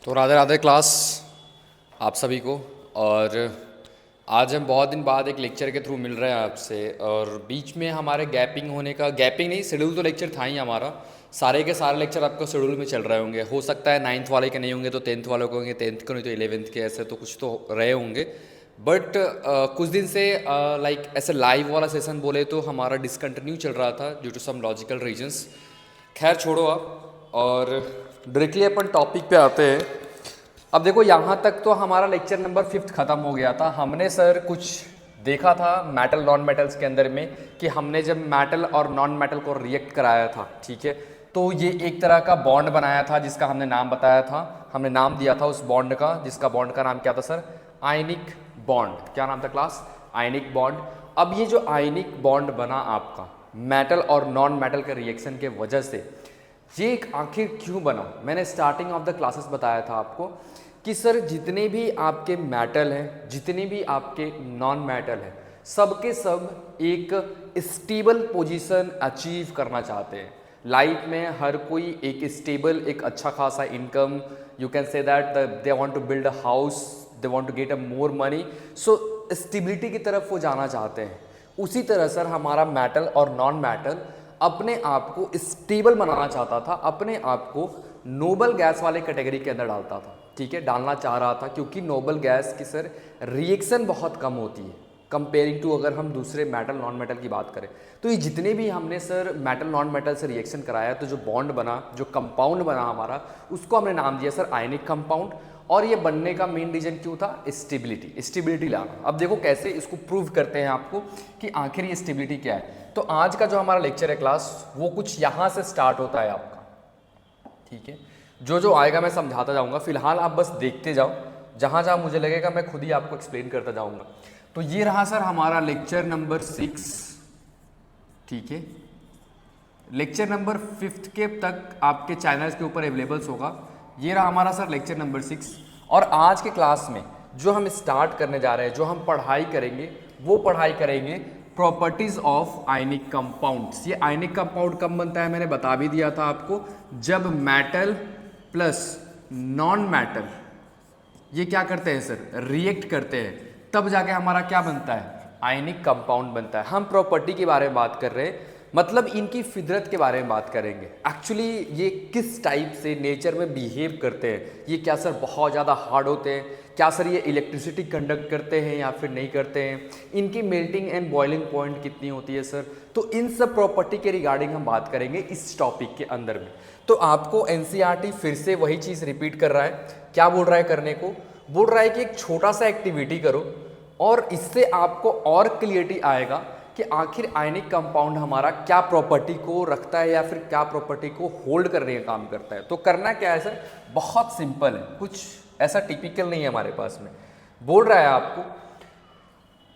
तो राधे राधे क्लास आप सभी को। और आज हम बहुत दिन बाद एक लेक्चर के थ्रू मिल रहे हैं आपसे। और बीच में हमारे गैपिंग होने का, गैपिंग नहीं, शेड्यूल तो लेक्चर था ही हमारा। सारे के सारे लेक्चर आपको शेड्यूल में चल रहे होंगे। हो सकता है 9th वाले के नहीं होंगे तो 10th वालों के होंगे, 10th के नहीं तो 11th के, ऐसे तो कुछ तो रहे होंगे। बट कुछ दिन से लाइक ऐसे लाइव वाला सेशन बोले तो हमारा डिसकंटिन्यू चल रहा था due to some logical reasons. खैर छोड़ो आप, और डायरेक्टली अपन टॉपिक पे आते हैं। अब देखो, यहाँ तक तो हमारा लेक्चर नंबर 5 ख़त्म हो गया था। हमने सर कुछ देखा था मेटल नॉन मेटल्स के अंदर में कि हमने जब मेटल और नॉन मेटल को रिएक्ट कराया था, ठीक है, तो ये एक तरह का बॉन्ड बनाया था जिसका हमने नाम बताया था। हमने नाम दिया था उस बॉन्ड का, जिसका बॉन्ड का नाम क्या था सर? Ionic bond. क्या नाम था क्लास? Ionic bond. अब ये जो आयनिक बॉन्ड बना आपका मेटल और नॉन मेटल के रिएक्शन के वजह से, ये एक आखिर क्यों बना? मैंने स्टार्टिंग ऑफ द क्लासेस बताया था आपको कि सर जितने भी आपके मेटल हैं, जितने भी आपके नॉन मेटल हैं, सब के सब एक स्टेबल पोजीशन अचीव करना चाहते हैं लाइफ में। हर कोई एक स्टेबल, एक अच्छा खासा income, you can say that they want to build a house, they want to get a more money. So stability की तरफ वो जाना चाहते हैं। उसी तरह सर हमारा मेटल और नॉन मेटल अपने आप को स्टेबल बनाना चाहता था, अपने आप को नोबल गैस वाले कैटेगरी के अंदर डालता था, ठीक है, डालना चाह रहा था। क्योंकि नोबल गैस की सर रिएक्शन बहुत कम होती है कंपेयरिंग टू अगर हम दूसरे मेटल नॉन मेटल की बात करें। तो ये जितने भी हमने सर मेटल नॉन मेटल से रिएक्शन कराया, तो जो बॉन्ड बना, जो कंपाउंड बना हमारा, उसको हमने नाम दिया सर आयनिक कंपाउंड। और ये बनने का मेन रीजन क्यों था? स्टेबिलिटी, स्टेबिलिटी लाना। अब देखो कैसे इसको प्रूव करते हैं आपको कि आखिर ये स्टेबिलिटी क्या है। तो आज का जो हमारा लेक्चर है क्लास, वो कुछ यहाँ से स्टार्ट होता है आपका, ठीक है। जो जो आएगा मैं समझाता जाऊँगा, फिलहाल आप बस देखते जाओ, जहाँ जहाँ मुझे लगेगा मैं खुद ही आपको एक्सप्लेन करता जाऊँगा। तो ये रहा सर हमारा लेक्चर नंबर 6, ठीक है। लेक्चर नंबर 5 के तक आपके चैनल्स के ऊपर अवेलेबल्स होगा। ये रहा हमारा सर लेक्चर नंबर 6। और आज के क्लास में जो हम स्टार्ट करने जा रहे हैं, जो हम पढ़ाई करेंगे, वो पढ़ाई करेंगे प्रॉपर्टीज ऑफ आयनिक कंपाउंड्स। ये आयनिक कंपाउंड कब बनता है मैंने बता भी दिया था आपको, जब मेटल प्लस नॉन मेटल ये क्या करते हैं सर? रिएक्ट करते हैं, तब जाके हमारा क्या बनता है? आयनिक कंपाउंड बनता है। हम प्रॉपर्टी के बारे में बात कर रहे हैं, मतलब इनकी फितरत के बारे में बात करेंगे। एक्चुअली ये किस टाइप से नेचर में बिहेव करते हैं। ये क्या सर बहुत ज़्यादा हार्ड होते हैं? क्या सर ये इलेक्ट्रिसिटी कंडक्ट करते हैं या फिर नहीं करते हैं? इनकी मेल्टिंग एंड बॉइलिंग पॉइंट कितनी होती है सर? तो इन सब प्रॉपर्टी के रिगार्डिंग हम बात करेंगे इस टॉपिक के अंदर में। तो आपको एनसीईआरटी फिर से वही चीज़ रिपीट कर रहा है। क्या बोल रहा है करने को? बोल रहा है कि एक छोटा सा एक्टिविटी करो और इससे आपको और क्लियरिटी आएगा कि आखिर आयनिक कंपाउंड हमारा क्या प्रॉपर्टी को रखता है या फिर क्या प्रॉपर्टी को होल्ड करने का काम करता है। तो करना क्या है सर? बहुत सिंपल है, कुछ ऐसा टिपिकल नहीं है हमारे पास में। बोल रहा है आपको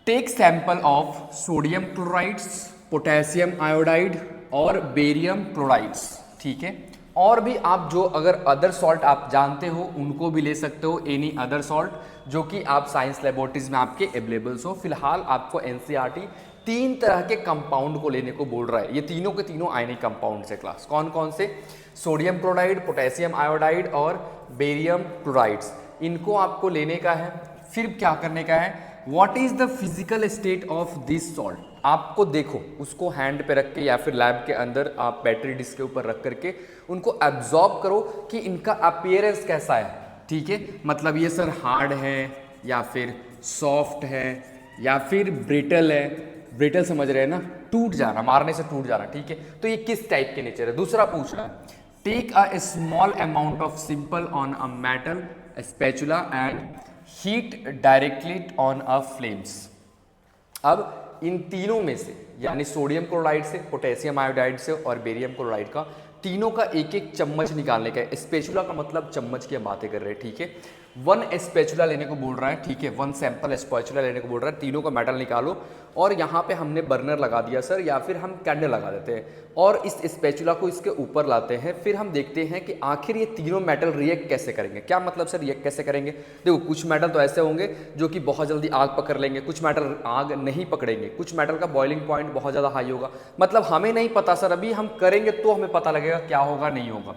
take sample of sodium chlorides, potassium iodide और बेरियम क्लोराइड्स, ठीक है। और भी आप जो अगर अदर सॉल्ट आप जानते हो उनको भी ले सकते हो, एनी अदर सॉल्ट जो कि आप साइंस लेबोरेटरीज में आपके अवेलेबल्स हो। फिलहाल आपको एनसीईआरटी 3 तरह के कंपाउंड को लेने को बोल रहा है। ये तीनों के तीनों आयनिक कंपाउंड है क्लास। कौन कौन से? सोडियम क्लोराइड, पोटेशियम आयोडाइड और बेरियम क्लोराइड्स। इनको आपको लेने का है। फिर क्या करने का है? What is the physical state of this salt. आपको देखो, उसको हैंड पे रख के या फिर लैब के अंदर आप बैटरी डिस्क के ऊपर रख करके उनको एब्जॉर्ब करो कि इनका अपीयरेंस कैसा है, ठीक है। मतलब ये सर हार्ड है या फिर सॉफ्ट है या फिर ब्रिटल है। ब्रिटल समझ रहे हैं ना? टूट जाना, मारने से टूट जाना, ठीक है। तो ये किस टाइप के नेचर है? दूसरा पूछ रहा है take a small amount of sample on a metal spatula and heat directly on a flames. अब इन तीनों में से, यानी सोडियम क्लोराइड से, पोटेशियम आयोडाइड से और बेरियम क्लोराइड का, तीनों का एक एक चम्मच निकालने का है। स्पैचुला का मतलब चम्मच की हम बातें कर रहे हैं, ठीक है। 1 स्पैचुला लेने को बोल रहा है, ठीक है। 1 सैंपल स्पैचुला लेने को बोल रहा है। तीनों का मेटल निकालो और यहाँ पे हमने बर्नर लगा दिया सर, या फिर हम कैंडल लगा देते हैं और इस स्पैचुला को इसके ऊपर लाते हैं। फिर हम देखते हैं कि आखिर ये तीनों मेटल रिएक्ट कैसे करेंगे। क्या मतलब सर रिएक्ट कैसे करेंगे? देखो, कुछ मेटल तो ऐसे होंगे जो कि बहुत जल्दी आग पकड़ लेंगे, कुछ मेटल आग नहीं पकड़ेंगे, कुछ मेटल का बॉइलिंग पॉइंट बहुत ज़्यादा हाई होगा। मतलब हमें नहीं पता सर, अभी हम करेंगे तो हमें पता लगेगा क्या होगा नहीं होगा।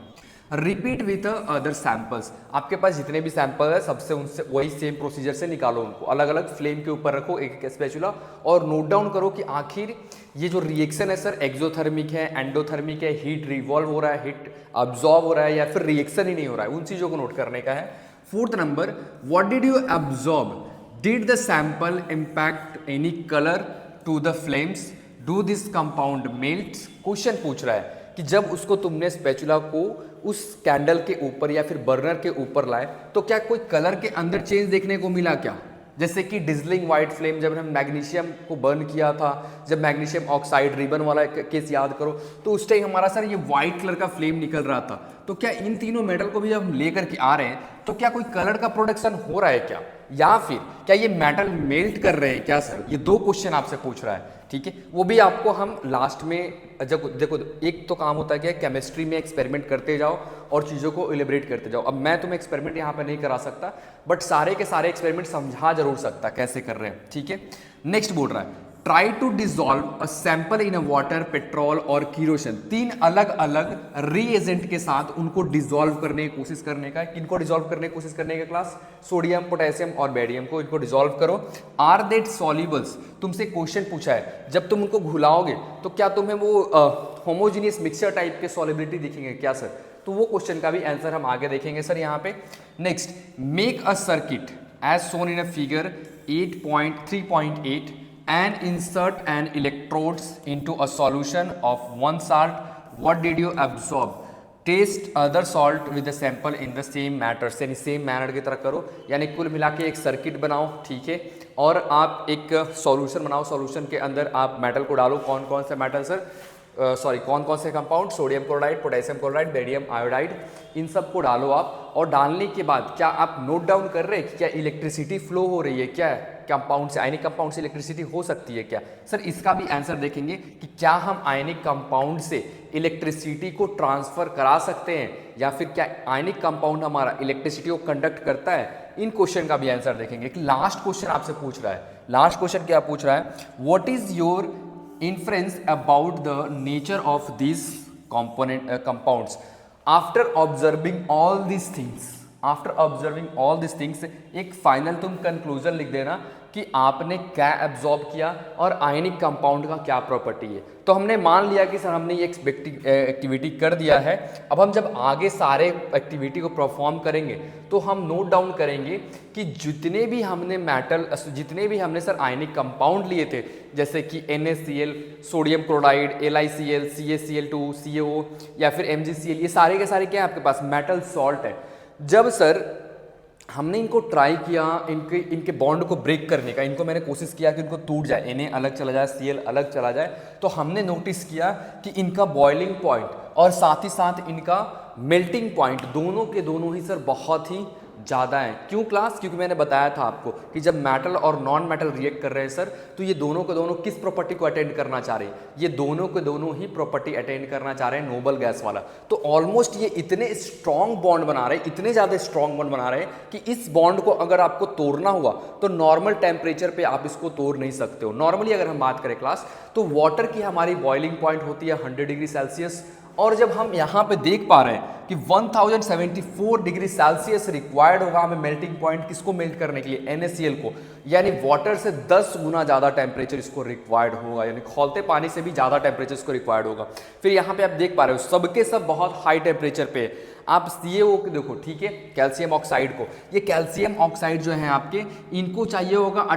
रिपीट विथ अदर सैंपल्स, आपके पास जितने भी सैंपल है सबसे उनसे वही सेम प्रोसीजर से निकालो, उनको अलग अलग फ्लेम के ऊपर रखो एक एक स्पैचुला, और नोट डाउन करो कि आखिर ये जो रिएक्शन है सर एक्सोथर्मिक है, एंडोथर्मिक है, हीट रिवॉल्व हो रहा है, हीट अब्जॉर्ब हो रहा है, या फिर रिएक्शन ही नहीं हो रहा है, उन चीज़ों को नोट करने का है। Fourth number, what did you absorb, did the sample impact any colour to the flames, do this compound melt. Question पूछ रहा है कि जब उसको तुमने स्पैचुला को उस कैंडल के ऊपर या फिर बर्नर के ऊपर लाए तो क्या कोई कलर के अंदर चेंज देखने को मिला क्या? जैसे कि डिजलिंग वाइट फ्लेम, जब हम मैग्नीशियम को बर्न किया था, जब मैग्नीशियम ऑक्साइड रिबन वाला केस याद करो, तो उस टाइम हमारा सर ये वाइट कलर का फ्लेम निकल रहा था। तो क्या इन तीनों मेटल को भी जब हम लेकर के आ रहे हैं तो क्या कोई कलर का प्रोडक्शन हो रहा है क्या, या फिर क्या ये मेटल मेल्ट कर रहे हैं क्या सर? ये दो क्वेश्चन आपसे पूछ रहा है, ठीक है। वो भी आपको हम लास्ट में जब देखो, एक तो काम होता है कि केमिस्ट्री में एक्सपेरिमेंट करते जाओ और चीज़ों को इलेबरेट करते जाओ। अब मैं तुम्हें एक्सपेरिमेंट यहाँ पे नहीं करा सकता, बट सारे के सारे एक्सपेरिमेंट समझा जरूर सकता कैसे कर रहे हैं, ठीक है। नेक्स्ट बोल रहा है, try to dissolve a sample in a water, petrol और कीरोसिन। तीन अलग अलग रीएजेंट के साथ उनको डिजोल्व करने की कोशिश करने का है। किनको डिजोल्व करने की कोशिश करने का क्लास? सोडियम, पोटेशियम और बेरियम को, इनको डिजोल्व करो। आर देट सॉल्युबल्स, तुमसे क्वेश्चन पूछा है, जब तुम उनको घुलाओगे तो क्या तुम्हें वो होमोजीनियस मिक्सचर टाइप के सॉल्युबिलिटी दिखेंगे क्या सर? तो वो क्वेश्चन का भी आंसर हम आगे देखेंगे सर यहाँ पे। Next, make a circuit as shown in a figure 8.3.8 and insert an electrodes into a solution of one salt. What did you absorb? Taste other salt with the sample in the same matter, यानी same manner की तरह करो, यानी कुल मिला के एक circuit बनाओ, ठीक है, और आप एक सॉल्यूशन बनाओ, सॉल्यूशन के अंदर आप मेटल को डालो। कौन कौन से मेटल सर? कौन कौन से compound? Sodium chloride, potassium chloride, barium iodide, इन सब को डालो आप। और डालने के बाद क्या आप नोट डाउन कर रहे हैं कि क्या इलेक्ट्रिसिटी फ्लो हो रही है क्या कंपाउंड से? आयनिक कंपाउंड से इलेक्ट्रिसिटी हो सकती है क्या सर? इसका भी आंसर देखेंगे कि क्या हम आयनिक कंपाउंड से इलेक्ट्रिसिटी को ट्रांसफर करा सकते हैं, या फिर क्या आयनिक कंपाउंड हमारा इलेक्ट्रिसिटी को कंडक्ट करता है। इन क्वेश्चन का भी आंसर देखेंगे। कि लास्ट क्वेश्चन आपसे पूछ रहा है, लास्ट क्वेश्चन क्या पूछ रहा है? What is your inference about the nature of these compounds after observing all these things, after observing all this things. एक फाइनल तुम कंक्लूजन लिख देना कि आपने क्या एब्जॉर्ब किया और आयनिक कंपाउंड का क्या प्रॉपर्टी है। तो हमने मान लिया कि सर हमने ये एक्टिविटी कर दिया है। अब हम जब आगे सारे एक्टिविटी को परफॉर्म करेंगे तो हम नोट डाउन करेंगे कि जितने भी हमने मेटल, जितने भी हमने सर आयनिक कंपाउंड लिए थे, जैसे कि NaCl, sodium chloride, LiCl, CaCl2, CaO या फिर MgCl, ये सारे के सारे क्या है आपके पास? मेटल सॉल्ट है। जब सर हमने इनको ट्राई किया, इनके बॉन्ड को ब्रेक करने का, इनको मैंने कोशिश किया कि इनको टूट जाए, Na अलग चला जाए, Cl अलग चला जाए, तो हमने नोटिस किया कि इनका बॉइलिंग पॉइंट और साथ ही साथ इनका मेल्टिंग पॉइंट दोनों के दोनों ही सर बहुत ही ज़्यादा है। क्यों क्लास? क्योंकि मैंने बताया था आपको कि जब मेटल और नॉन मेटल रिएक्ट कर रहे हैं सर, तो ये दोनों के दोनों किस प्रॉपर्टी को अटेंड करना चाह रहे हैं? ये दोनों के दोनों ही प्रॉपर्टी अटेंड करना चाह रहे हैं, नोबल गैस वाला। तो ऑलमोस्ट ये इतने स्ट्रॉन्ग बॉन्ड बना रहे हैं, इतने ज़्यादा स्ट्रॉन्ग बॉन्ड बना रहे हैं कि इस बॉन्ड को अगर आपको तोड़ना हुआ तो नॉर्मल टेम्परेचर पर आप इसको तोड़ नहीं सकते हो। नॉर्मली अगर हम बात करें क्लास, तो वाटर की हमारी बॉइलिंग पॉइंट होती है 100 डिग्री सेल्सियस, और जब हम यहाँ पे देख पा रहे हैं कि 1074 डिग्री सेल्सियस रिक्वायर्ड होगा हमें मेल्टिंग पॉइंट किसको मेल्ट करने के लिए? NaCl को, यानी वाटर से 10 गुना ज़्यादा टेम्परेचर इसको रिक्वायर्ड होगा, यानी खौलते पानी से भी ज़्यादा टेम्परेचर इसको रिक्वायर्ड होगा। फिर यहाँ पे आप देख पा रहे हो सबके सब बहुत हाई टेम्परेचर पे आप CaO को देखो, ठीक है, कैल्शियम ऑक्साइड को, ये कैल्शियम ऑक्साइड जो है आपके, इनको चाहिए होगा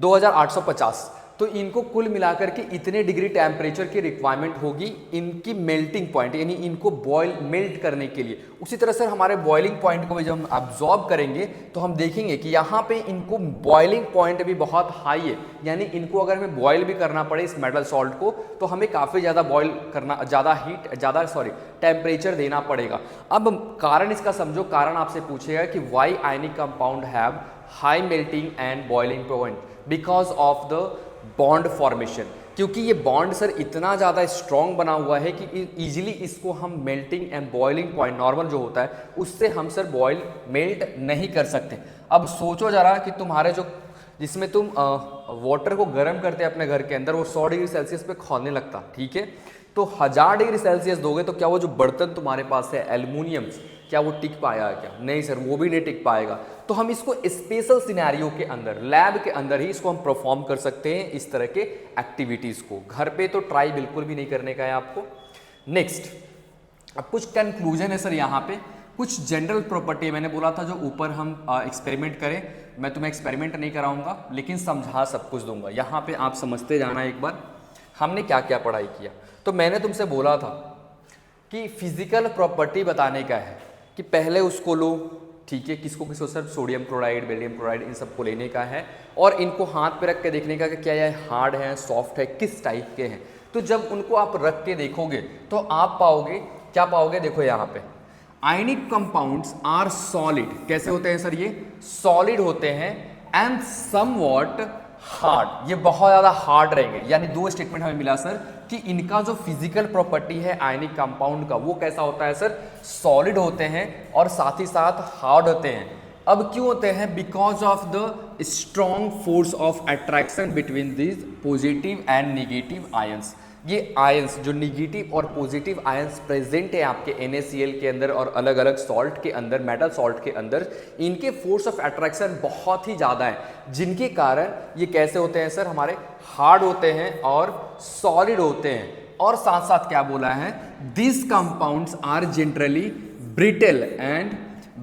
2850, तो इनको कुल मिलाकर के इतने डिग्री टेम्परेचर की रिक्वायरमेंट होगी इनकी मेल्टिंग पॉइंट, यानी इनको बॉयल मेल्ट करने के लिए। उसी तरह से हमारे बॉइलिंग पॉइंट को भी जब हम अब्जॉर्ब करेंगे तो हम देखेंगे कि यहाँ पे इनको बॉइलिंग पॉइंट भी बहुत हाई है, यानी इनको अगर हमें बॉयल भी करना पड़े इस मेटल सॉल्ट को तो हमें काफ़ी ज़्यादा बॉयल करना, ज़्यादा टेम्परेचर देना पड़ेगा। अब कारण इसका समझो, कारण आपसे पूछेगा कि why ionic compound have high melting and boiling point? Because of the bond formation, क्योंकि ये बॉन्ड सर इतना ज़्यादा स्ट्रॉन्ग बना हुआ है कि इजीली इसको हम melting and boiling point normal जो होता है उससे हम सर बॉयल मेल्ट नहीं कर सकते। अब सोचो जरा कि तुम्हारे जो जिसमें तुम वाटर को गर्म करते हैं अपने घर के अंदर, वो 100 डिग्री सेल्सियस पे खौलने लगता, ठीक है। तो 1000 डिग्री सेल्सियस दोगे तो क्या वो जो बर्तन तुम्हारे पास है एल्युमिनियम, क्या वो टिक पाएगा क्या? नहीं सर, वो भी नहीं टिक पाएगा। तो हम इसको स्पेशल सिनेरियो के अंदर, लैब के अंदर ही इसको हम परफॉर्म कर सकते हैं, इस तरह के एक्टिविटीज़ को। घर पे तो ट्राई बिल्कुल भी नहीं करने का है आपको। नेक्स्ट, अब कुछ कंक्लूजन है सर यहाँ पे, कुछ जनरल प्रॉपर्टी। मैंने बोला था जो ऊपर हम एक्सपेरिमेंट करें, मैं तुम्हें एक्सपेरिमेंट नहीं कराऊंगा लेकिन समझा सब कुछ दूंगा। यहाँ पे आप समझते जाना एक बार हमने क्या क्या पढ़ाई किया। तो मैंने तुमसे बोला था कि फिजिकल प्रॉपर्टी बताने का है कि पहले उसको लो, ठीक है, किसको किसको sir, sodium chloride, barium chloride, इन सबको लेने का है और इनको हाथ पे रख के देखने का कि क्या ये हार्ड है, सॉफ्ट है, किस टाइप के हैं। तो जब उनको आप रख के देखोगे तो आप पाओगे, क्या पाओगे, देखो यहाँ पे आयनिक कंपाउंड्स आर सॉलिड। कैसे होते हैं सर? ये सॉलिड होते हैं एंड समवॉट हार्ड, ये बहुत ज़्यादा हार्ड रहेंगे। यानी दो स्टेटमेंट हमें मिला सर कि इनका जो फिजिकल प्रॉपर्टी है आयनिक कंपाउंड का, वो कैसा होता है सर? सॉलिड होते हैं और साथ ही साथ हार्ड होते हैं। अब क्यों होते हैं? Because of the strong force of attraction between this positive and negative ions. ये आयंस जो निगेटिव और पॉजिटिव आयंस प्रेजेंट है आपके NaCl के अंदर और अलग अलग सॉल्ट के अंदर, मेटल सॉल्ट के अंदर, इनके फोर्स ऑफ अट्रैक्शन बहुत ही ज़्यादा है, जिनके कारण ये कैसे होते हैं सर? हमारे हार्ड होते हैं और सॉलिड होते हैं। और साथ साथ क्या बोला है? This compounds are generally brittle and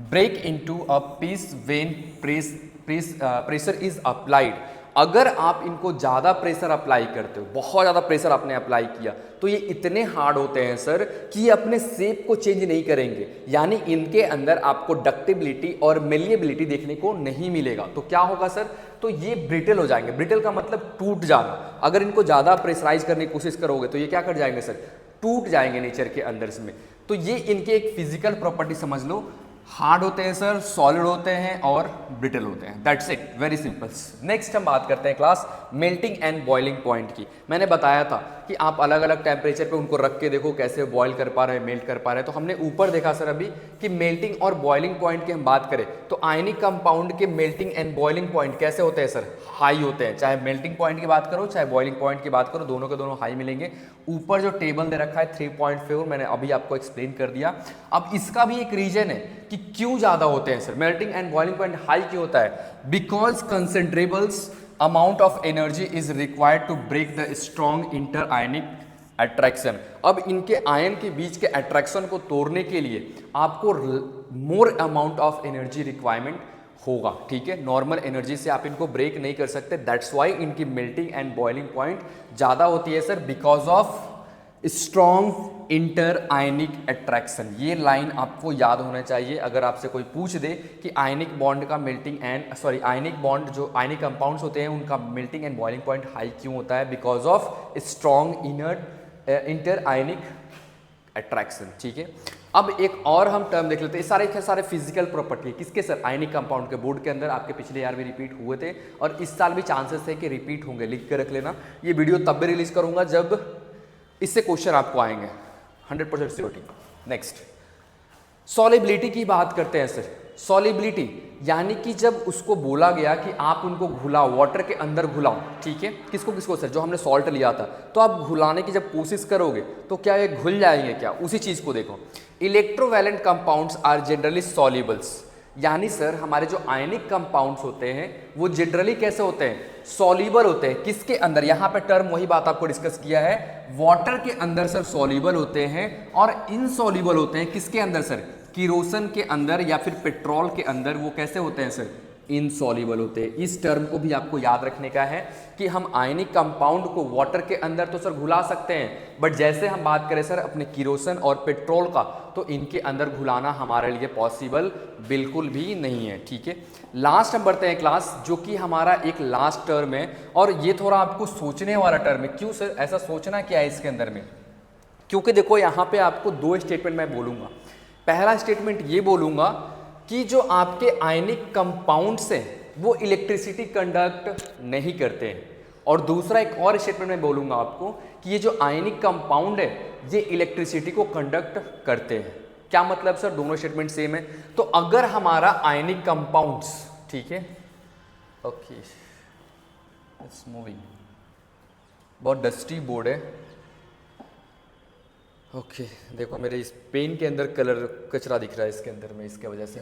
break into a piece when pressure is applied. अगर आप इनको ज़्यादा प्रेशर अप्लाई करते हो, बहुत ज़्यादा प्रेशर आपने अप्लाई किया, तो ये इतने हार्ड होते हैं सर कि ये अपने शेप को चेंज नहीं करेंगे। यानी इनके अंदर आपको डक्टिबिलिटी और मेलिएबिलिटी देखने को नहीं मिलेगा। तो क्या होगा सर? तो ये ब्रिटल हो जाएंगे। ब्रिटल का मतलब टूट जाना। अगर इनको ज़्यादा प्रेशराइज करने की कोशिश करोगे तो ये क्या कर जाएंगे सर? टूट जाएंगे नेचर के अंदर में। तो ये इनके एक फिजिकल प्रॉपर्टी समझ लो, हार्ड होते हैं सर, सॉलिड होते हैं और ब्रिटल होते हैं। That's it, very simple. Next हम बात करते हैं class melting and boiling point की। मैंने बताया था कि आप अलग अलग टेम्परेचर पे उनको रख के देखो कैसे बॉयल कर पा रहे हैं, मेल्ट कर पा रहे हैं। तो हमने ऊपर देखा सर अभी कि मेल्टिंग और बॉइलिंग पॉइंट की हम बात करें तो आयनिक कंपाउंड के मेल्टिंग एंड बॉइलिंग पॉइंट कैसे होते हैं सर? हाई होते हैं। चाहे मेल्टिंग पॉइंट की बात करो चाहे बॉइलिंग पॉइंट की बात करो, दोनों के दोनों हाई मिलेंगे। ऊपर जो टेबल दे रखा है 3.4 मैंने अभी आपको एक्सप्लेन कर दिया। अब इसका भी एक रीजन है कि क्यों ज़्यादा होते हैं sir melting and boiling point high क्यों होता है? Because considerable amount of energy is required to break the strong inter ionic attraction. अब इनके आयन के बीच के अट्रैक्शन को तोड़ने के लिए आपको more amount of energy requirement होगा, ठीक है। नॉर्मल एनर्जी से आप इनको ब्रेक नहीं कर सकते। दैट्स वाई इनकी मेल्टिंग एंड बॉइलिंग पॉइंट ज़्यादा होती है sir, because of strong inter ionic attraction. ये लाइन आपको याद होना चाहिए। अगर आपसे कोई पूछ दे कि आयनिक बॉन्ड का मेल्टिंग एंड आयनिक बॉन्ड जो आयनिक कंपाउंड्स होते हैं उनका melting and boiling point high क्यों होता है? Because of strong inter ionic attraction, ठीक है। अब एक और हम टर्म देख लेते हैं। सारे फिजिकल प्रॉपर्टी किसके सर? आयनिक कंपाउंड के। बोर्ड के अंदर आपके पिछले ईयर भी रिपीट हुए थे और इस साल भी चांसेस है कि रिपीट होंगे, लिख के रख लेना। ये वीडियो तब भी रिलीज करूंगा जब इससे क्वेश्चन आपको आएंगे 100% सिक्योरिटी। नेक्स्ट, सॉलिबिलिटी की बात करते हैं सर। सॉलिबिलिटी यानी कि जब उसको बोला गया कि आप उनको घुलाओ, वाटर के अंदर घुलाओ, ठीक है। किसको किसको सर? जो हमने सॉल्ट लिया था। तो आप घुलाने की जब कोशिश करोगे तो क्या ये घुल जाएंगे क्या? उसी चीज़ को देखो। Electrovalent compounds are generally solubles. यानी सर हमारे जो आयनिक कंपाउंड्स होते हैं वो जनरली कैसे होते हैं? सॉल्युबल होते हैं। किसके अंदर? यहाँ पे टर्म वही बात आपको डिस्कस किया है, वाटर के अंदर सर सॉल्युबल होते हैं और इनसॉल्युबल होते हैं किसके अंदर सर? किरोसिन के अंदर या फिर पेट्रोल के अंदर वो कैसे होते हैं सर? इनसॉल्युबल होते हैं। इस टर्म को भी आपको याद रखने का है कि हम आयनिक कंपाउंड को वाटर के अंदर तो सर घुला सकते हैं, बट जैसे हम बात करें सर अपने किरोसिन और पेट्रोल का, तो इनके अंदर घुलाना हमारे लिए पॉसिबल बिल्कुल भी नहीं है, ठीक है। लास्ट हम बढ़ते हैं क्लास, जो कि हमारा एक लास्ट टर्म है और ये थोड़ा आपको सोचने वाला टर्म है। क्यों सर ऐसा सोचना क्या है इसके अंदर में? क्योंकि देखो यहाँ पे आपको दो स्टेटमेंट मैं बोलूँगा। पहला स्टेटमेंट ये बोलूँगा कि जो आपके आयनिक कंपाउंड्स हैं वो इलेक्ट्रिसिटी कंडक्ट नहीं करते हैं, और दूसरा एक और स्टेटमेंट मैं बोलूँगा आपको कि ये जो आयनिक कंपाउंड है ये इलेक्ट्रिसिटी को कंडक्ट करते हैं। क्या मतलब सर? दोनों स्टेटमेंट सेम है। तो अगर हमारा आयनिक कंपाउंड्स, ठीक है, ओके, इट्स मूविंग, बहुत डस्टी बोर्ड है। ओके देखो मेरे इस पेन के अंदर कलर कचरा दिख रहा है इसके अंदर में, इसके वजह से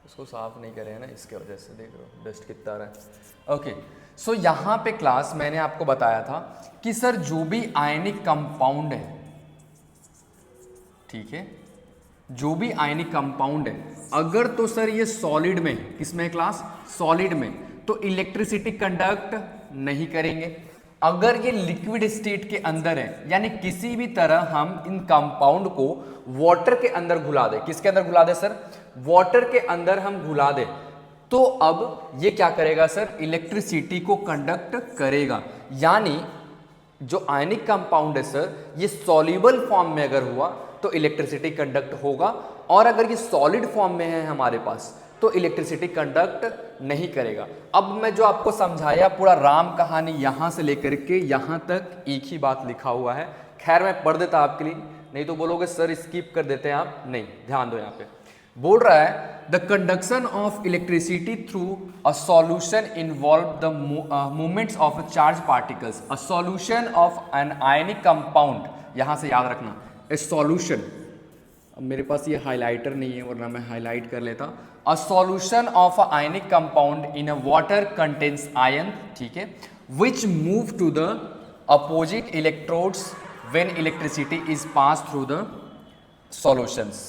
उसको साफ नहीं करे हैं ना, इसके वजह से देख रहे हो डस्ट कितना आ रहा है। ओके सो यहाँ पे क्लास मैंने आपको बताया था कि सर जो भी आयनिक कंपाउंड है, ठीक है, जो भी आयनिक कंपाउंड है अगर तो सर ये सॉलिड में, किसमें क्लास, सॉलिड में, तो इलेक्ट्रिसिटी कंडक्ट नहीं करेंगे। अगर ये लिक्विड स्टेट के अंदर है, यानी किसी भी तरह हम इन कंपाउंड को वाटर के अंदर घुला दे, किसके अंदर घुला दे सर, वाटर के अंदर हम घुला दे, तो अब ये क्या करेगा सर, इलेक्ट्रिसिटी को कंडक्ट करेगा। यानी जो आयनिक कंपाउंड है सर ये सॉल्युबल फॉर्म में अगर हुआ तो इलेक्ट्रिसिटी कंडक्ट होगा, और अगर ये सॉलिड फॉर्म में है हमारे पास तो इलेक्ट्रिसिटी कंडक्ट नहीं करेगा। अब मैं जो आपको समझाया पूरा राम कहानी यहां से लेकर के यहां तक एक ही बात लिखा हुआ है। खैर मैं पढ़ देता आपके लिए, नहीं तो बोलोगे सर स्किप कर देते हैं आप, नहीं ध्यान दो। यहाँ पे बोल रहा है the conduction of electricity through a solution involve the movements of charge particles. A solution of an ionic compound, यहां से याद रखना ए सॉल्यूशन, अब मेरे पास ये हाइलाइटर नहीं है वरना मैं हाईलाइट कर लेता। A solution of a ionic compound in a water contains ion, ठीक है, which move to the opposite electrodes when electricity is pass through the solutions,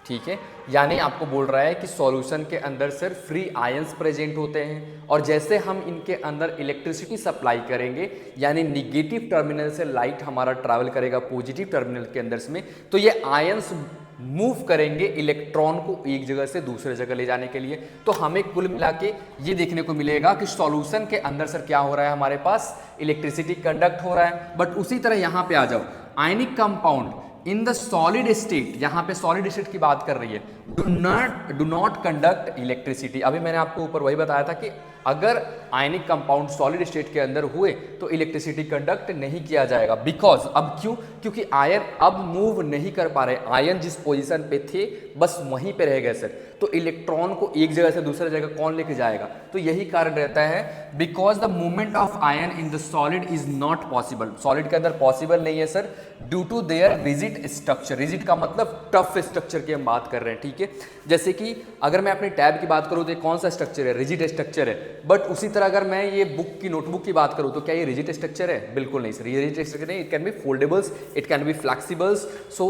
ठीक है। यानी आपको बोल रहा है कि सॉल्यूशन के अंदर सिर्फ फ्री आयंस प्रेजेंट होते हैं, और जैसे हम इनके अंदर इलेक्ट्रिसिटी सप्लाई करेंगे, यानी निगेटिव टर्मिनल से लाइट हमारा ट्रैवल करेगा पॉजिटिव टर्मिनल के अंदर में, तो ये आयंस मूव करेंगे इलेक्ट्रॉन को एक जगह से दूसरे जगह ले जाने के लिए। तो हमें कुल मिला के ये देखने को मिलेगा कि सॉल्यूशन के अंदर सर क्या हो रहा है, हमारे पास इलेक्ट्रिसिटी कंडक्ट हो रहा है। बट उसी तरह यहाँ पे आ जाओ, आयनिक compound in the solid state, यहाँ पे सॉलिड स्टेट की बात कर रही है, डू नॉट कंडक्ट इलेक्ट्रिसिटी। अभी मैंने आपको ऊपर वही बताया था कि अगर आयनिक कंपाउंड सॉलिड स्टेट के अंदर हुए तो इलेक्ट्रिसिटी कंडक्ट नहीं किया जाएगा। बिकॉज अब क्यों, क्योंकि आयन अब मूव नहीं कर पा रहे, आयन जिस पोजीशन पे थे बस वहीं पे रह गए सर, तो इलेक्ट्रॉन को एक जगह से दूसरे जगह कौन लेके जाएगा, तो यही कारण रहता है because the movement of ion in the solid is not possible. Solid के अंदर पॉसिबल नहीं है sir, due to their rigid structure. Rigid का मतलब टफ स्ट्रक्चर की हम बात कर रहे हैं, ठीक है। जैसे कि अगर मैं अपने टैब की बात करूं तो कौन सा स्ट्रक्चर है, रिजिड स्ट्रक्चर है। बट उसी तरह अगर मैं ये बुक की नोटबुक की बात करूं तो क्या ये रिजिड स्ट्रक्चर है, बिल्कुल नहीं सर, ये रिजिड स्ट्रक्चर नहीं। It can be foldables, it can be flexibles, so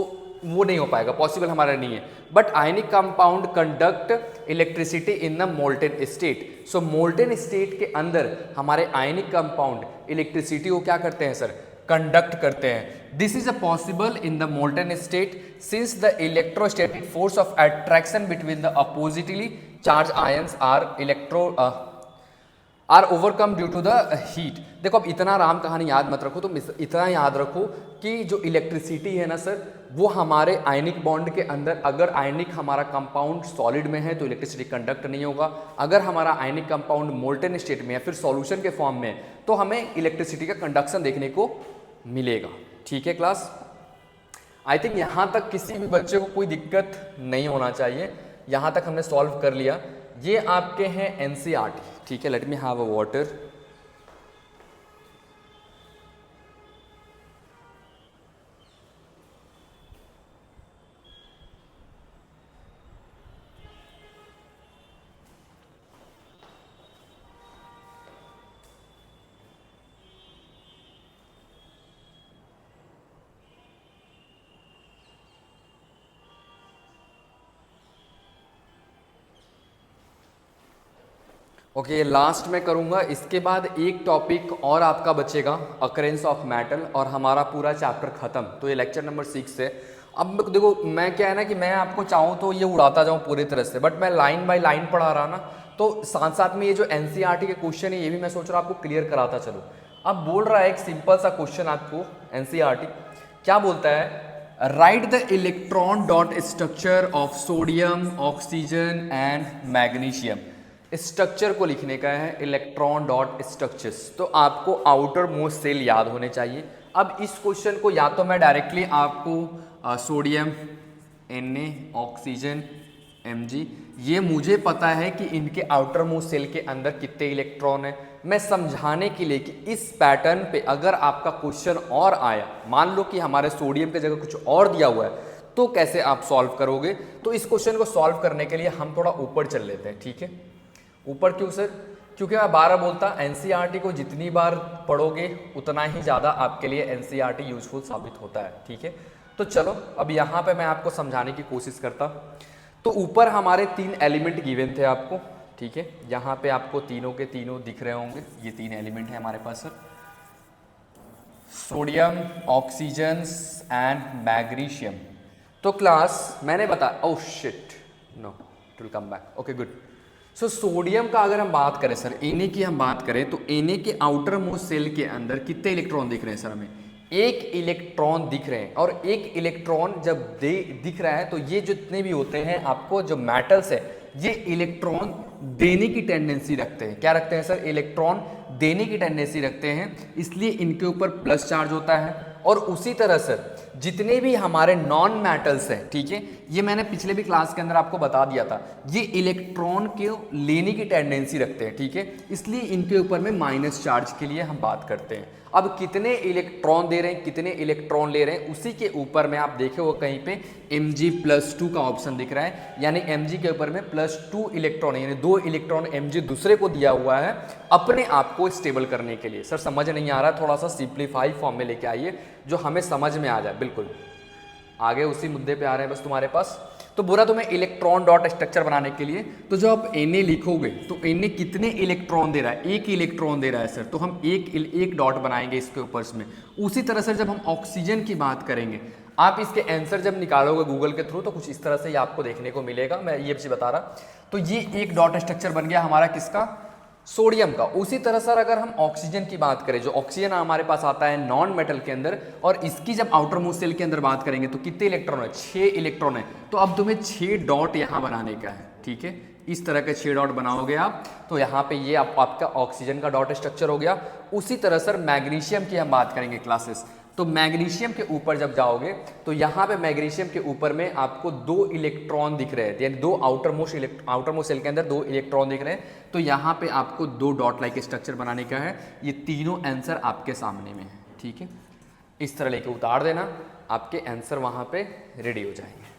वो नहीं हो पाएगा, पॉसिबल हमारा नहीं है। But ionic compound conduct electricity in the molten state. So molten state के अंदर हमारे आयनिक कंपाउंड इलेक्ट्रिसिटी को क्या करते हैं सर, कंडक्ट करते हैं। This is a possible in the molten state since the electrostatic force of attraction between the oppositely charge ions are overcome due to the heat. देखो अब इतना राम कहानी याद मत रखो, तुम इतना याद रखो कि जो इलेक्ट्रिसिटी है ना सर, वो हमारे आयनिक बॉन्ड के अंदर, अगर आयनिक हमारा कंपाउंड सॉलिड में है तो इलेक्ट्रिसिटी कंडक्ट नहीं होगा। अगर हमारा आयनिक कंपाउंड मोल्टेन स्टेट में या फिर सॉल्यूशन के फॉर्म में, तो हमें इलेक्ट्रिसिटी का कंडक्शन देखने को मिलेगा, ठीक है क्लास। आई थिंक यहाँ तक किसी भी बच्चे को कोई दिक्कत नहीं होना चाहिए, यहाँ तक हमने सॉल्व कर लिया। ये आपके हैं एनसीईआरटी, ठीक है। Let me have a water. Okay last में करूँगा, इसके बाद एक टॉपिक और आपका बचेगा, अकरेंस ऑफ मेटल, और हमारा पूरा चैप्टर खत्म। तो ये लेक्चर नंबर 6 है। अब देखो मैं क्या है ना कि मैं आपको चाहूँ तो ये उड़ाता जाऊँ पूरी तरह से, बट मैं लाइन बाय लाइन पढ़ा रहा ना, तो साथ साथ में ये जो एनसीईआरटी के क्वेश्चन है ये भी मैं सोच रहा हूँ आपको क्लियर कराता चलूँ। अब बोल रहा है एक सिंपल सा क्वेश्चन आपको, एनसीईआरटी क्या बोलता है, right the electron dot structure of sodium, oxygen and magnesium. Structure को लिखने का है, इलेक्ट्रॉन डॉट स्ट्रक्चर्स, तो आपको आउटर मोस्ट सेल याद होने चाहिए। अब इस क्वेश्चन को या तो मैं डायरेक्टली आपको सोडियम, Na, ऑक्सीजन mg। ये मुझे पता है कि इनके आउटर मोस्ट सेल के अंदर कितने इलेक्ट्रॉन है। मैं समझाने के लिए कि इस पैटर्न पे अगर आपका क्वेश्चन और आया, मान लो कि हमारे सोडियम की जगह कुछ और दिया हुआ है, तो कैसे आप सॉल्व करोगे। तो इस क्वेश्चन को सॉल्व करने के लिए हम थोड़ा ऊपर चल लेते हैं, ठीक है। ऊपर क्यों सर? क्योंकि मैं 12 बोलता एनसीईआरटी को जितनी बार पढ़ोगे उतना ही ज़्यादा आपके लिए एनसीईआरटी यूजफुल साबित होता है, ठीक है। तो चलो अब यहाँ पे मैं आपको समझाने की कोशिश करता। तो ऊपर हमारे 3 एलिमेंट गिवन थे आपको, ठीक है। यहाँ पे आपको तीनों के तीनों दिख रहे होंगे, ये 3 एलिमेंट है हमारे पास sir, sodium, oxygen and magnesium. तो क्लास मैंने बताया, oh shit, no it will come back, okay good. So sodium का अगर हम बात करें सर, Na की हम बात करें तो Na के आउटर मोस्ट सेल के अंदर कितने इलेक्ट्रॉन दिख रहे हैं सर हमें? 1 इलेक्ट्रॉन दिख रहे हैं। और 1 इलेक्ट्रॉन जब दिख रहा है तो ये जितने भी होते हैं आपको जो मेटल्स है, ये इलेक्ट्रॉन देने की टेंडेंसी रखते हैं। क्या रखते हैं सर? इलेक्ट्रॉन देने की टेंडेंसी रखते हैं, इसलिए इनके ऊपर प्लस चार्ज होता है। और उसी तरह सर जितने भी हमारे नॉन मेटल्स हैं, ठीक है, ये मैंने पिछले भी क्लास के अंदर आपको बता दिया था, ये इलेक्ट्रॉन को लेने की टेंडेंसी रखते हैं, ठीक है, इसलिए इनके ऊपर में माइनस चार्ज के लिए हम बात करते हैं। अब कितने इलेक्ट्रॉन दे रहे हैं, कितने इलेक्ट्रॉन ले रहे हैं, उसी के ऊपर में आप देखे वो कहीं पे Mg+2 का ऑप्शन दिख रहा है, यानी Mg के ऊपर में +2 इलेक्ट्रॉन, यानी 2 इलेक्ट्रॉन Mg दूसरे को दिया हुआ है अपने आप को स्टेबल करने के लिए। सर समझ नहीं आ रहा, थोड़ा सा सिंप्लीफाई फॉर्म में लेके आइए जो हमें समझ में आ जाए। बिल्कुल आगे उसी मुद्दे पे आ रहे हैं बस तुम्हारे पास। तो बोला तुम्हें इलेक्ट्रॉन डॉट स्ट्रक्चर बनाने के लिए, तो जो आप Na लिखोगे तो Na कितने इलेक्ट्रॉन दे रहा है? 1 इलेक्ट्रॉन दे रहा है सर, तो हम एक डॉट बनाएंगे इसके ऊपर में। उसी तरह सर जब हम ऑक्सीजन की बात करेंगे, आप इसके आंसर जब निकालोगे गूगल के थ्रू तो कुछ इस तरह से ही आपको देखने को मिलेगा, मैं ये चीज बता रहा। तो ये एक डॉट स्ट्रक्चर बन गया हमारा किसका? सोडियम का। उसी तरह सर अगर हम ऑक्सीजन की बात करें, जो ऑक्सीजन हमारे पास आता है नॉन मेटल के अंदर, और इसकी जब आउटर मोस्ट सेल के अंदर बात करेंगे तो कितने इलेक्ट्रॉन है? 6 इलेक्ट्रॉन है। तो अब तुम्हें 6 डॉट यहाँ बनाने का है, ठीक है, इस तरह के 6 डॉट बनाओगे आप, तो यहाँ पे ये आपका ऑक्सीजन का डॉट स्ट्रक्चर हो गया। उसी तरह सर मैग्नीशियम की हम बात करेंगे क्लासेस, तो मैग्नीशियम के ऊपर जब जाओगे तो यहाँ पे मैग्नीशियम के ऊपर में आपको 2 इलेक्ट्रॉन दिख रहे हैं, यानी 2 आउटर मोस्ट सेल के अंदर 2 इलेक्ट्रॉन दिख रहे हैं। तो यहाँ पे आपको 2 डॉट लाइक स्ट्रक्चर बनाने का है। ये तीनों आंसर आपके सामने में है, ठीक है, इस तरह लेके उतार देना, आपके आंसर वहाँ पे रेडी हो जाएंगे।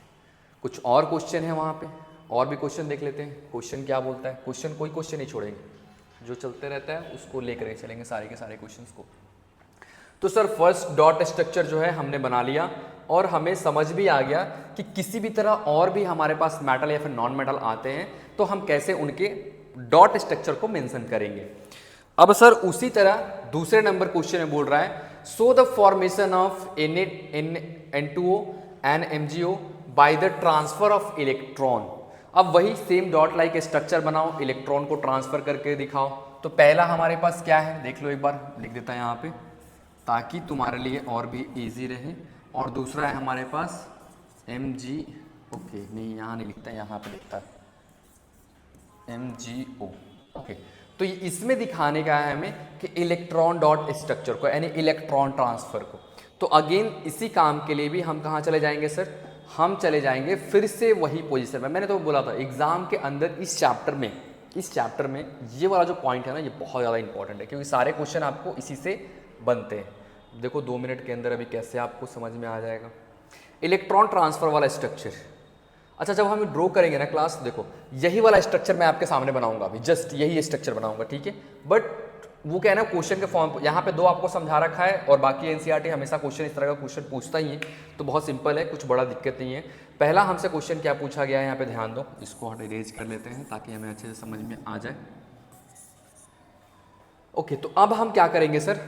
कुछ और क्वेश्चन है वहाँ पे, और भी क्वेश्चन देख लेते हैं। क्वेश्चन क्या बोलता है? क्वेश्चन कोई क्वेश्चन नहीं छोड़ेंगे, जो चलते रहता है उसको लेकर चलेंगे सारे के सारे क्वेश्चंस को। तो सर फर्स्ट डॉट स्ट्रक्चर जो है हमने बना लिया, और हमें समझ भी आ गया कि किसी भी तरह और भी हमारे पास मेटल या फिर नॉन मेटल आते हैं तो हम कैसे उनके डॉट स्ट्रक्चर को मेंशन करेंगे। अब सर उसी तरह दूसरे नंबर क्वेश्चन में बोल रहा है, so the formation of N2O and MgO by the transfer of electron. अब वही सेम डॉट लाइक स्ट्रक्चर बनाओ, इलेक्ट्रॉन को ट्रांसफर करके दिखाओ। तो पहला हमारे पास क्या है, देख लो एक बार, लिख देता है यहाँ पे ताकि तुम्हारे लिए और भी इजी रहे। और दूसरा है हमारे पास Mg, ओके नहीं यहाँ नहीं लिखता, यहाँ पे लिखता है MgO, ओके। तो इसमें दिखाने का है हमें कि इलेक्ट्रॉन डॉट स्ट्रक्चर को, यानी इलेक्ट्रॉन ट्रांसफर को। तो अगेन इसी काम के लिए भी हम कहाँ चले जाएंगे सर? हम चले जाएंगे फिर से वही पोजीशन में। मैंने तो बोला था एग्जाम के अंदर इस चैप्टर में ये वाला जो पॉइंट है ना, ये बहुत ज़्यादा इंपॉर्टेंट है, क्योंकि सारे क्वेश्चन आपको इसी से बनते हैं। देखो 2 मिनट के अंदर अभी कैसे आपको समझ में आ जाएगा इलेक्ट्रॉन ट्रांसफर वाला स्ट्रक्चर। अच्छा जब हम ड्रॉ करेंगे ना क्लास, देखो यही वाला स्ट्रक्चर मैं आपके सामने बनाऊंगा अभी, जस्ट यही स्ट्रक्चर बनाऊंगा, ठीक है। बट वो क्या है ना, क्वेश्चन के फॉर्म यहाँ पे 2 आपको समझा रखा है, और बाकी एनसीईआरटी हमेशा क्वेश्चन इस तरह का क्वेश्चन पूछता ही है, तो बहुत सिंपल है, कुछ बड़ा दिक्कत नहीं है। पहला हमसे क्वेश्चन क्या पूछा गया है, यहाँ पे ध्यान दो, इसको हम इरेज कर लेते हैं ताकि हमें अच्छे से समझ में आ जाए। ओके, तो अब हम क्या करेंगे सर,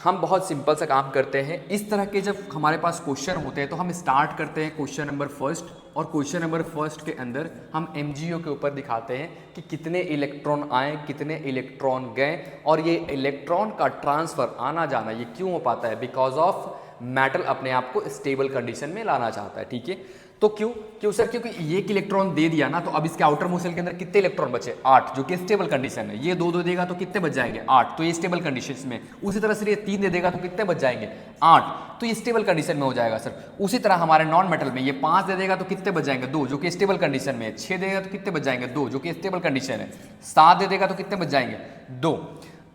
हम बहुत सिंपल सा काम करते हैं। इस तरह के जब हमारे पास क्वेश्चन होते हैं तो हम स्टार्ट करते हैं क्वेश्चन नंबर फर्स्ट, और क्वेश्चन नंबर फर्स्ट के अंदर हम MgO के ऊपर दिखाते हैं कि कितने इलेक्ट्रॉन आए, कितने इलेक्ट्रॉन गए, और ये इलेक्ट्रॉन का ट्रांसफर आना जाना ये क्यों हो पाता है, बिकॉज ऑफ मेटल अपने आप को स्टेबल कंडीशन में लाना चाहता है, ठीक है। तो क्यों सर, क्योंकि ये एक इलेक्ट्रॉन दे दिया ना, तो अब इसके आउटर मोस्ट शेल के अंदर कितने इलेक्ट्रॉन बचे, 8, जो कि स्टेबल कंडीशन है। ये 2 देगा तो कितने बच जाएंगे, 8, तो ये स्टेबल कंडीशन में। उसी तरह से ये 3 दे देगा तो कितने बच जाएंगे, 8, तो ये स्टेबल कंडीशन में हो जाएगा सर। उसी तरह हमारे नॉन मेटल में ये 5 दे देगा तो कितने बच जाएंगे, 2, जो कि स्टेबल कंडीशन में है। 6 देगा तो कितने बच जाएंगे, 2, जो कि स्टेबल कंडीशन है। 7 दे देगा तो कितने बच जाएंगे, 2।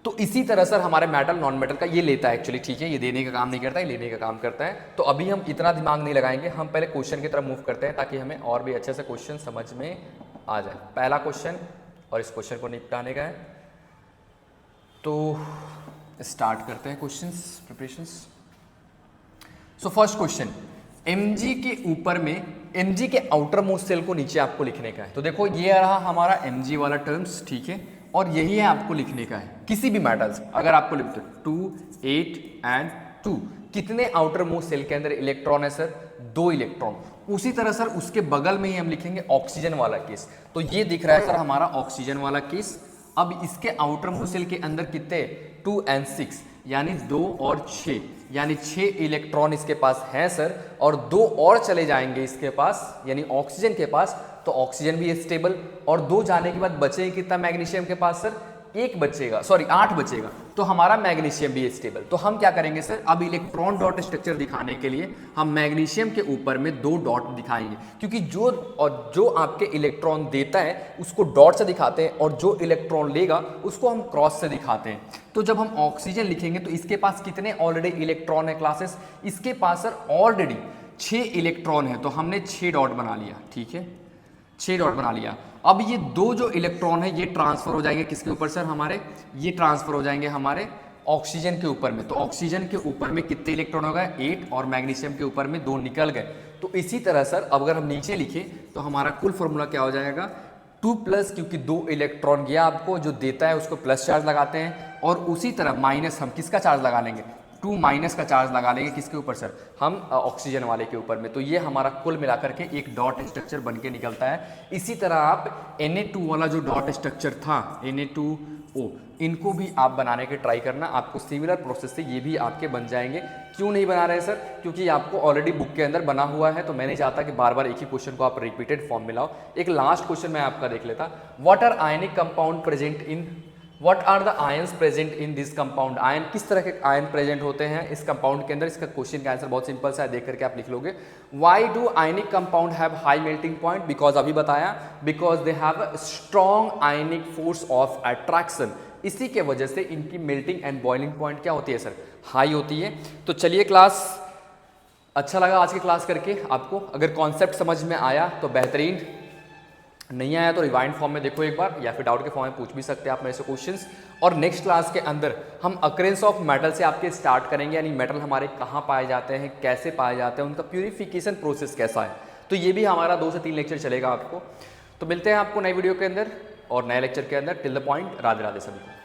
तो इसी तरह सर हमारे मेटल नॉन मेटल का ये लेता है एक्चुअली, ठीक है। ये देने का काम नहीं करता है, लेने का काम करता है। तो अभी हम इतना दिमाग नहीं लगाएंगे, हम पहले क्वेश्चन की तरफ मूव करते हैं ताकि हमें और भी अच्छे से क्वेश्चन समझ में आ जाए। पहला क्वेश्चन, और इस क्वेश्चन को निपटाने का है, तो स्टार्ट करते हैं questions preparations. So first question, Mg के ऊपर में Mg के आउटर मोस्ट सेल को नीचे आपको लिखने का है। तो देखो ये रहा हमारा Mg वाला टर्म्स, ठीक है, और यही है आपको लिखने का है। किसी भी मेटल्स अगर आपको लिखते 2, 8 एंड 2, कितने आउटर मोस्ट सेल के अंदर इलेक्ट्रॉन है सर, 2 इलेक्ट्रॉन। उसी तरह सर उसके बगल में ही हम लिखेंगे ऑक्सीजन वाला केस। तो ये दिख रहा है सर हमारा ऑक्सीजन वाला केस। अब इसके आउटर मोस्ट सेल के अंदर कितने, 2 and 6, यानी 2 और 6, यानी 6 इलेक्ट्रॉन इसके पास हैं सर, और 2 और चले जाएंगे इसके पास, यानी ऑक्सीजन के पास, तो ऑक्सीजन भी स्टेबल। और 2 जाने के बाद बचेगा कितना मैग्नीशियम के पास सर, 1 बचेगा, सॉरी 8 बचेगा, तो हमारा मैग्नीशियम भी स्टेबल। तो हम क्या करेंगे सर, अब इलेक्ट्रॉन डॉट स्ट्रक्चर दिखाने के लिए हम मैग्नीशियम के ऊपर में 2 डॉट दिखाएंगे, क्योंकि जो आपके इलेक्ट्रॉन देता है उसको डॉट से दिखाते हैं, और जो इलेक्ट्रॉन लेगा उसको हम क्रॉस से दिखाते हैं। तो जब हम ऑक्सीजन लिखेंगे तो इसके पास कितने ऑलरेडी इलेक्ट्रॉन है क्लासेस, इसके पास सर ऑलरेडी 6 इलेक्ट्रॉन है, तो हमने 6 डॉट बना लिया, ठीक है, 6 डॉट बना लिया। अब ये 2 जो इलेक्ट्रॉन है ये ट्रांसफर हो जाएंगे किसके ऊपर सर, हमारे ये ट्रांसफर हो जाएंगे हमारे ऑक्सीजन के ऊपर में। तो ऑक्सीजन के ऊपर में कितने इलेक्ट्रॉन हो गए, 8, और मैग्नीशियम के ऊपर में 2 निकल गए। तो इसी तरह सर अब अगर हम नीचे लिखें तो हमारा कुल फॉर्मूला क्या हो जाएगा, 2+, क्योंकि 2 इलेक्ट्रॉन गया आपको, जो देता है उसको प्लस चार्ज लगाते हैं, और उसी तरह माइनस हम किसका चार्ज लगा लेंगे, 2- का चार्ज लगा लेंगे किसके ऊपर सर, हम ऑक्सीजन वाले के ऊपर में। तो ये हमारा कुल मिलाकर के एक डॉट स्ट्रक्चर बन के निकलता है। इसी तरह आप Na2 वाला जो डॉट स्ट्रक्चर था, Na2O, इनको भी आप बनाने के ट्राई करना, आपको सिमिलर प्रोसेस से ये भी आपके बन जाएंगे। क्यों नहीं बना रहे सर, क्योंकि आपको ऑलरेडी बुक के अंदर बना हुआ है, तो मैं नहीं चाहता कि बार बार एक ही क्वेश्चन को आप रिपीटेड फॉर्म में लाओ। एक लास्ट क्वेश्चन मैं आपका देख लेता, what are ionic compound present in, what are the ions present in this compound, ion किस तरह के आयन प्रेजेंट होते हैं इस कंपाउंड के अंदर। इसका क्वेश्चन का आंसर बहुत सिंपल सा है, देख करके आप लिख लोगे। Why do ionic compound have high melting point, because अभी बताया, because they have strong ionic force of attraction. इसी के वजह से इनकी मेल्टिंग एंड बॉइलिंग पॉइंट क्या होती है सर, हाई होती है। तो चलिए क्लास, अच्छा लगा आज की क्लास करके आपको, अगर कॉन्सेप्ट समझ में आया तो बेहतरीन, नहीं आया तो रिवाइंड फॉर्म में देखो एक बार, या फिर डाउट के फॉर्म में पूछ भी सकते हैं आप मेरे से क्वेश्चंस। और नेक्स्ट क्लास के अंदर हम अकरेंस ऑफ मेटल से आपके स्टार्ट करेंगे, यानी मेटल हमारे कहाँ पाए जाते हैं, कैसे पाए जाते हैं, उनका प्यूरिफिकेशन प्रोसेस कैसा है। तो ये भी हमारा 2 से 3 लेक्चर चलेगा आपको। तो मिलते हैं आपको नई वीडियो के अंदर और नए लेक्चर के अंदर। Till the point, Radhe Radhe सभी को।